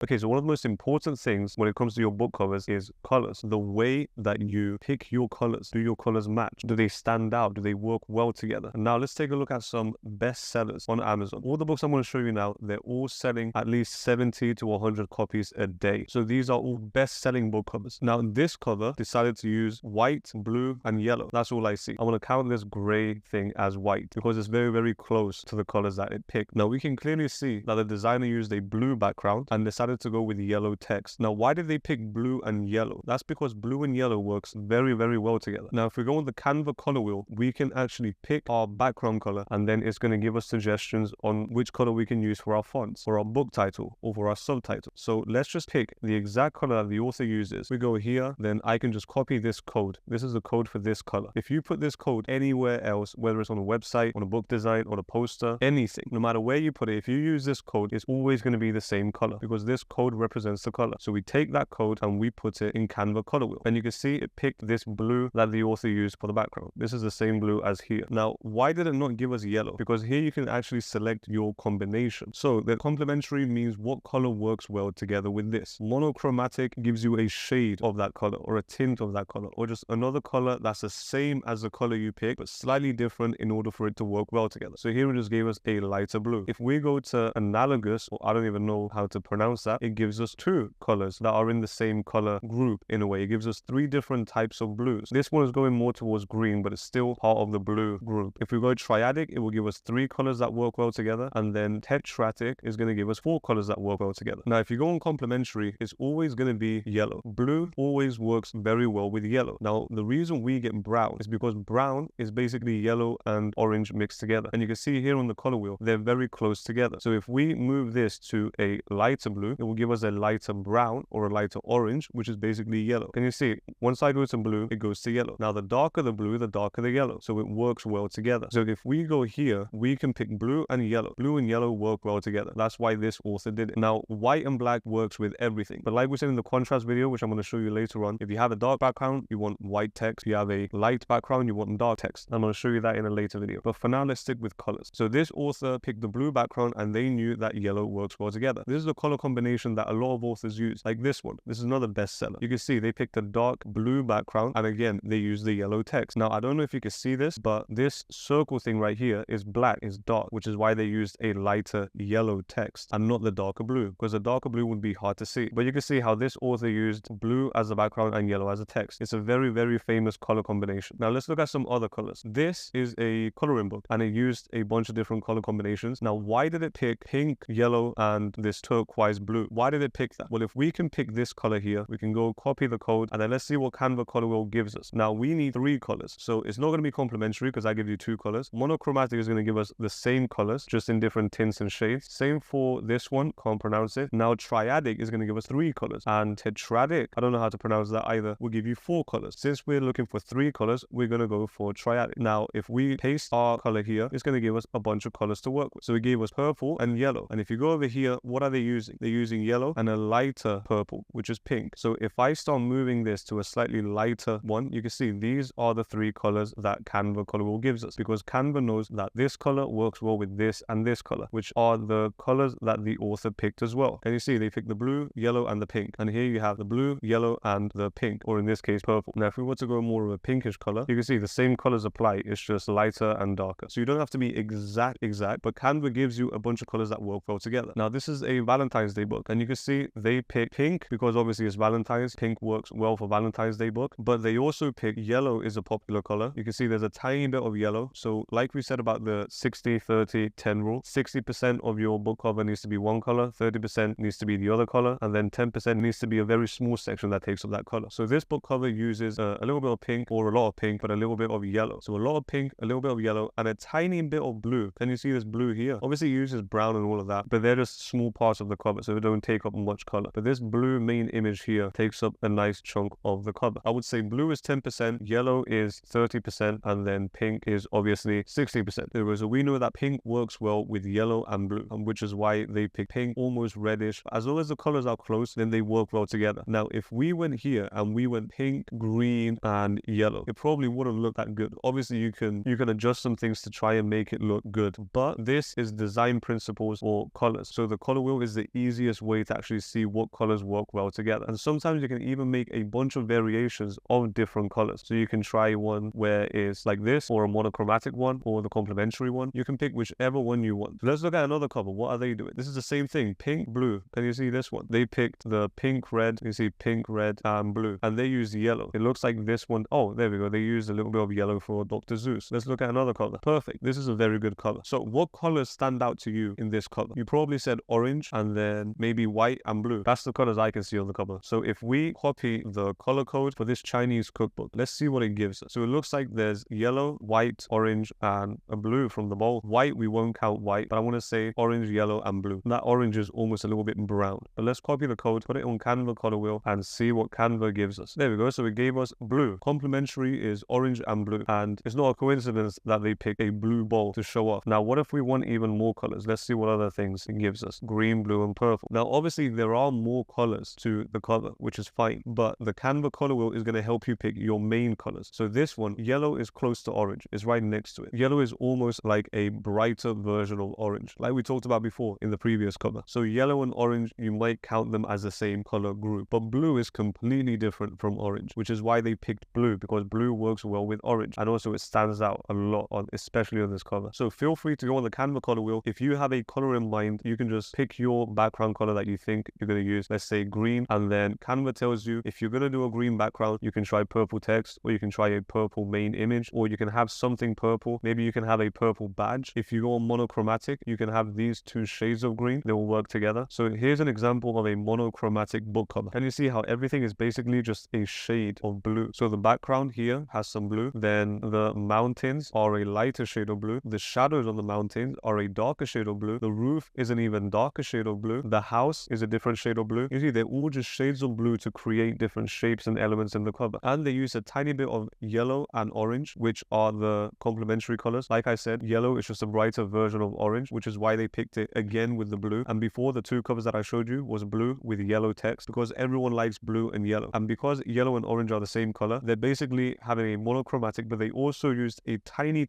Okay, so one of the most important things when it comes to your book covers is colors. The way that you pick your colors. Do your colors match? Do they stand out? Do they work well together? And now let's take a look at some best sellers on Amazon. All the books I'm going to show you now, they're all selling at least 70 to 100 copies a day. So these are all best-selling book covers. Now this cover decided to use white, blue, and yellow. That's all I see. I want to count this gray thing as white because it's very, very close to the colors that it picked. Now we can clearly see that the designer used a blue background and decided to go with yellow text. Now, why did they pick blue and yellow? That's because blue and yellow works very, very well together. Now, if we go on the Canva color wheel, we can actually pick our background color, and then it's going to give us suggestions on which color we can use for our fonts, for our book title, or for our subtitle. So let's just pick the exact color that the author uses. We go here, then I can just copy this code. This is the code for this color. If you put this code anywhere else, whether it's on a website, on a book design, on a poster, anything, no matter where you put it, if you use this code, it's always going to be the same color because this code represents the color. So we take that code and we put it in Canva color wheel, and you can see it picked this blue that the author used for the background. This is the same blue as here. Now, why did it not give us yellow? Because here you can actually select your combination. So the complementary means what color works well together with this. Monochromatic gives you a shade of that color or a tint of that color, or just another color that's the same as the color you pick but slightly different in order for it to work well together. So here it just gave us a lighter blue. If we go to analogous, or I don't even know how to pronounce that, it gives us two colors that are in the same color group in a way. It gives us three different types of blues. This one is going more towards green, but it's still part of the blue group. If we go triadic, it will give us three colors that work well together, and then tetratic is going to give us four colors that work well together. Now, if you go on complementary, it's always going to be yellow. Blue always works very well with yellow. Now, the reason we get brown is because brown is basically yellow and orange mixed together. And you can see here on the color wheel, they're very close together. So if we move this to a lighter blue, it will give us a lighter brown or a lighter orange, which is basically yellow. Can you see? One side goes to blue, it goes to yellow. Now, the darker the blue, the darker the yellow. So it works well together. So if we go here, we can pick blue and yellow. Blue and yellow work well together. That's why this author did it. Now, white and black works with everything. But like we said in the contrast video, which I'm going to show you later on, if you have a dark background, you want white text. If you have a light background, you want dark text. I'm going to show you that in a later video. But for now, let's stick with colors. So this author picked the blue background and they knew that yellow works well together. This is the color combination that a lot of authors use, like this one. This is another bestseller. You can see they picked a dark blue background and again, they use the yellow text. Now, I don't know if you can see this, but this circle thing right here is black, is dark, which is why they used a lighter yellow text and not the darker blue, because the darker blue would be hard to see. But you can see how this author used blue as a background and yellow as a text. It's a very, very famous color combination. Now, let's look at some other colors. This is a coloring book and it used a bunch of different color combinations. Now, why did it pick pink, yellow, and this turquoise blue? Why did it pick that? Well, if we can pick this color here, we can go copy the code and then let's see what Canva color wheel gives us. Now, we need three colors. So it's not going to be complementary because I give you two colors. Monochromatic is going to give us the same colors, just in different tints and shades. Same for this one, can't pronounce it. Now, triadic is going to give us three colors. And tetradic, I don't know how to pronounce that either, will give you four colors. Since we're looking for three colors, we're going to go for triadic. Now, if we paste our color here, it's going to give us a bunch of colors to work with. So it gave us purple and yellow. And if you go over here, what are they using? They're using yellow and a lighter purple, which is pink. So if I start moving this to a slightly lighter one, you can see these are the three colors that Canva color wheel gives us, because Canva knows that this color works well with this and this color, which are the colors that the author picked as well. And you see they picked the blue, yellow, and the pink. And here you have the blue, yellow, and the pink, or in this case, purple. Now, if we were to go more of a pinkish color, you can see the same colors apply. It's just lighter and darker. So you don't have to be exact, but Canva gives you a bunch of colors that work well together. Now, this is a Valentine's Day book, and you can see they pick pink because obviously it's Valentine's. Pink works well for Valentine's Day book, but they also pick yellow is a popular color. You can see there's a tiny bit of yellow. So like we said about the 60-30-10 rule, 60% of your book cover needs to be one color, 30% needs to be the other color, and then 10% needs to be a very small section that takes up that color. So this book cover uses a little bit of pink, or a lot of pink, but a little bit of yellow. So a lot of pink, a little bit of yellow, and a tiny bit of blue. Can you see this blue here? Obviously it uses brown and all of that, but they're just small parts of the cover, so they don't take up much color. But this blue main image here takes up a nice chunk of the cover. I would say blue is 10%, yellow is 30%, and then pink is obviously 60%. So we know that pink works well with yellow and blue, which is why they pick pink, almost reddish. As long as the colors are close, then they work well together. Now, if we went here and we went pink, green, and yellow, it probably wouldn't look that good. Obviously, you can adjust some things to try and make it look good, but this is design principles or colors. So the color wheel is the easiest easiest way to actually see what colors work well together. And sometimes you can even make a bunch of variations of different colors. So you can try one where it's like this, or a monochromatic one, or the complementary one. You can pick whichever one you want. So let's look at another cover. What are they doing? This is the same thing, pink, blue. Can you see this one? They picked the pink, red. You see pink, red, and blue. And they used yellow. It looks like this one. Oh, there we go. They used a little bit of yellow for Dr. Zeus. Let's look at another color. Perfect. This is a very good color. So what colors stand out to you in this color? You probably said orange and then maybe white and blue. That's the colors I can see on the cover. So if we copy the color code for this Chinese cookbook, let's see what it gives us. So it looks like there's yellow, white, orange, and a blue from the bowl. White, we won't count white, but I want to say orange, yellow, and blue. That orange is almost a little bit brown. But let's copy the code, put it on Canva color wheel, and see what Canva gives us. There we go. So it gave us blue. Complementary is orange and blue. And it's not a coincidence that they picked a blue bowl to show off. Now, what if we want even more colors? Let's see what other things it gives us. Green, blue, and purple. Now, obviously, there are more colors to the color, which is fine. But the Canva color wheel is going to help you pick your main colors. So this one, yellow is close to orange. It's right next to it. Yellow is almost like a brighter version of orange, like we talked about before in the previous cover. So yellow and orange, you might count them as the same color group. But blue is completely different from orange, which is why they picked blue, because blue works well with orange. And also it stands out a lot, especially on this cover. So feel free to go on the Canva color wheel. If you have a color in mind, you can just pick your background color that you think you're going to use. Let's say green. And then Canva tells you if you're going to do a green background, you can try purple text, or you can try a purple main image, or you can have something purple. Maybe you can have a purple badge. If you go on monochromatic, you can have these two shades of green. They will work together. So here's an example of a monochromatic book cover. Can you see how everything is basically just a shade of blue? So the background here has some blue. Then the mountains are a lighter shade of blue. The shadows on the mountains are a darker shade of blue. The roof is an even darker shade of blue. The house is a different shade of blue. You see, they're all just shades of blue to create different shapes and elements in the cover. And they use a tiny bit of yellow and orange, which are the complementary colors. Like I said, yellow is just a brighter version of orange, which is why they picked it again with the blue. And before, the two covers that I showed you was blue with yellow text, because everyone likes blue and yellow. And because yellow and orange are the same color, they're basically having a monochromatic, but they also used a tiny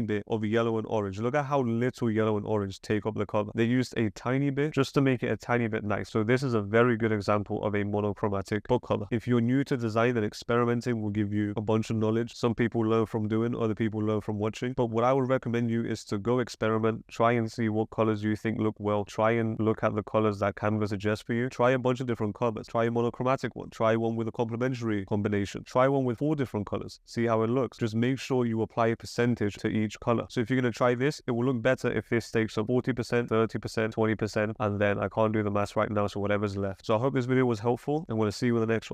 bit of yellow and orange. Look at how little yellow and orange take up the cover. They used a tiny bit just to make it a tiny bit nice. So this is a very good example of a monochromatic book cover. If you're new to design, then experimenting will give you a bunch of knowledge. Some people learn from doing, other people learn from watching. But what I would recommend you is to go experiment, try and see what colors you think look well. Try and look at the colors that Canva suggests for you. Try a bunch of different colors. Try a monochromatic one. Try one with a complementary combination. Try one with 4 different colors. See how it looks. Just make sure you apply a percentage to each color. So if you're going to try this, it will look better if this takes up 40%, 30%, 20%, and then I can't do the math right now, so whatever's left. So I hope this video was helpful, and we'll see you in the next one.